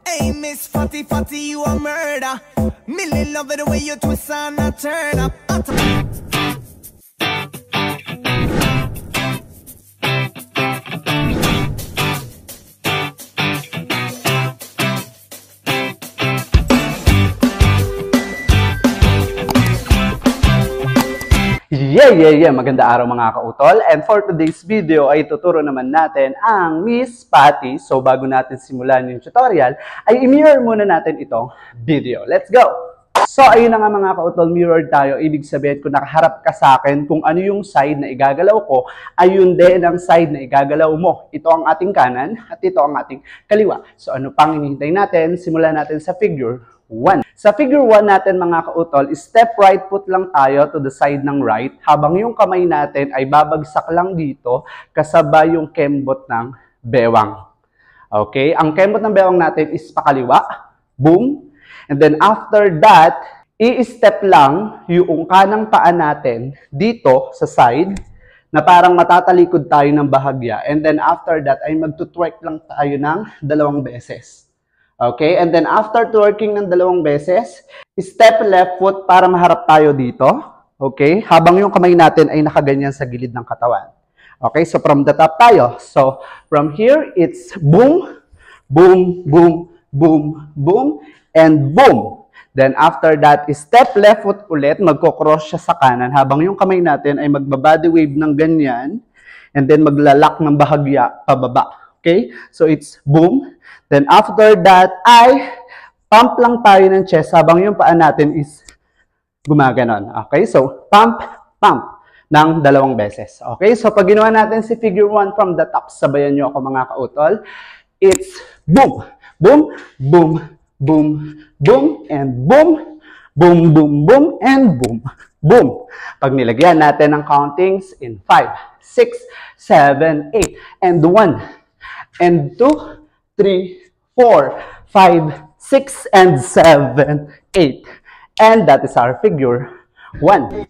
Hey, Miss Fatty Fatty, you a murder. Millie love it the way you twist and a turn up. Maganda araw mga kautol. And for today's video ay tuturo naman natin ang Miss Patty. So bago natin simulan yung tutorial, ay i-mirror muna natin itong video. Let's go! So ayun na nga mga kautol, mirror tayo. Ibig sabihin kung nakaharap ka sa akin, kung ano yung side na igagalaw ko, ayun din ang side na igagalaw mo. Ito ang ating kanan at ito ang ating kaliwa. So ano pang hinihintay natin? Simulan natin sa figure 1. Sa figure 1 natin mga kautol, step right foot lang tayo to the side ng right, habang yung kamay natin ay babagsak lang dito kasabay yung kembot ng bewang. Okay? Ang kembot ng bewang natin is pakaliwa. Boom. And then after that, i-step lang yung kanang paa natin dito sa side na parang matatalikod tayo ng bahagya. And then after that ay magtutwerk lang tayo ng 2 beses. Okay, and then after twerking ng 2 beses, step left foot para maharap tayo dito. Okay, habang yung kamay natin ay nakaganyan sa gilid ng katawan. Okay, so from the top tayo. So from here, it's boom, boom, boom, boom, boom, and boom. Then after that, step left foot ulit, magko-cross siya sa kanan habang yung kamay natin ay magbabody wave ng ganyan, and then maglalak ng bahagya pababa. Okay, so it's boom. Then after that ay pump lang tayo ng chest habang yung paa natin is gumaganon. Okay, so pump, pump ng 2 beses. Okay, so pag ginawa natin si figure 1 from the top, sabayan nyo ako mga kautol. It's boom, boom, boom, boom, boom, and boom, boom, boom, boom, and boom, boom. Pag nilagyan natin ang countings in 5, 6, 7, 8, and 1, and 2, 3, 4, 5, 6, and 7, 8. And that is our figure 1.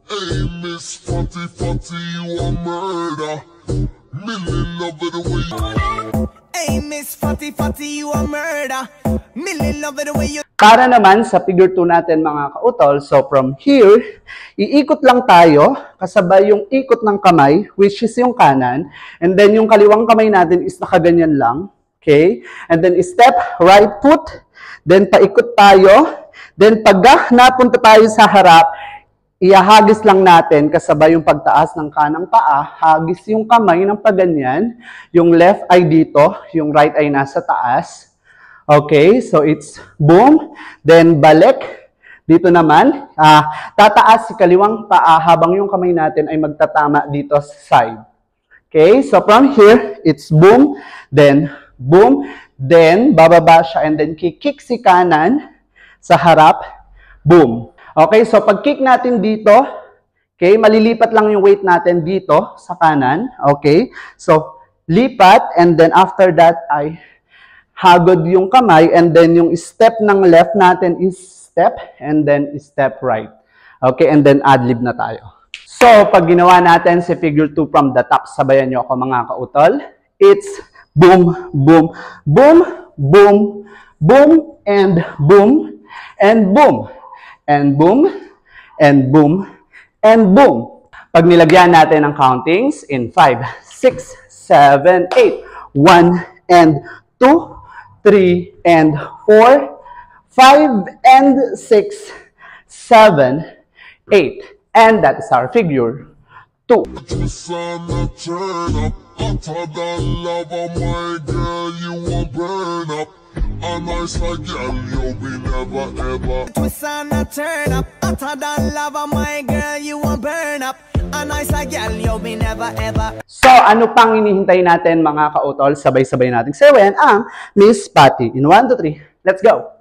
Hey, Miss Fatty Fatty, you a murder. Millie love it the way you... Hey, Miss Fatty Fatty, you a murder. Millie love it the way you... Para naman sa figure 2 natin mga kautol, so from here, iikot lang tayo kasabay yung ikot ng kamay, which is yung kanan, and then yung kaliwang kamay natin is nakaganyan lang, okay? And then step right foot, then paikot tayo, then pag napunta tayo sa harap, ihahagis lang natin kasabay yung pagtaas ng kanang paa, hagis yung kamay ng paganyan, yung left ay dito, yung right ay nasa taas. Okay, so it's boom, then balik, dito naman, tataas si kaliwang paa habang yung kamay natin ay magtatama dito sa side. Okay, so from here, it's boom, then bababa siya, and then kick si kanan sa harap, boom. Okay, so pag kick natin dito, okay, malilipat lang yung weight natin dito sa kanan, okay, so lipat, and then after that ay hagod yung kamay, and then yung step ng left natin is step, and then step right. Okay, and then ad-lib na tayo. So, pag ginawa natin si figure 2 from the top, sabayan nyo ako mga kautol. It's boom, boom, boom, boom, boom, and boom, and boom, and boom, and boom, and boom. Pag nilagyan natin ang countings in 5, 6, 7, 8, 1, and 2, 3, and 4, 5, and 6, 7, 8. And that is our figure 2. A nice like girl, you'll be never ever. Twist and a turn up, hotter than lava, my girl, you won't burn up. A nice like girl, you'll be never ever. So, ano pang hinihintay natin mga kautol? Sabay-sabay natin sabayan ang Miss Patty. In 1, 2, 3, let's go!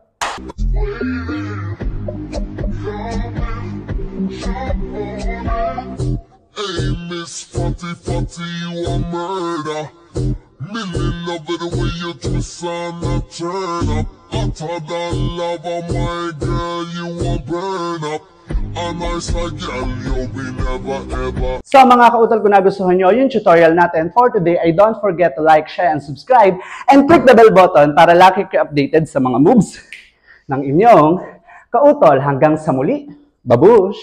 Hey, Miss Fatty Fatty, you a murder. Millie love it the way you twist and a turn up. Hotter than lava, my girl, you won't burn up. A nice like girl, you be never ever. So mga kautol, kung nagustuhan nyo yung tutorial natin for today, ay don't forget to like, share, and subscribe, and click the bell button para lagi kayo updated sa mga moves ng inyong kautol. Hanggang sa muli, babush!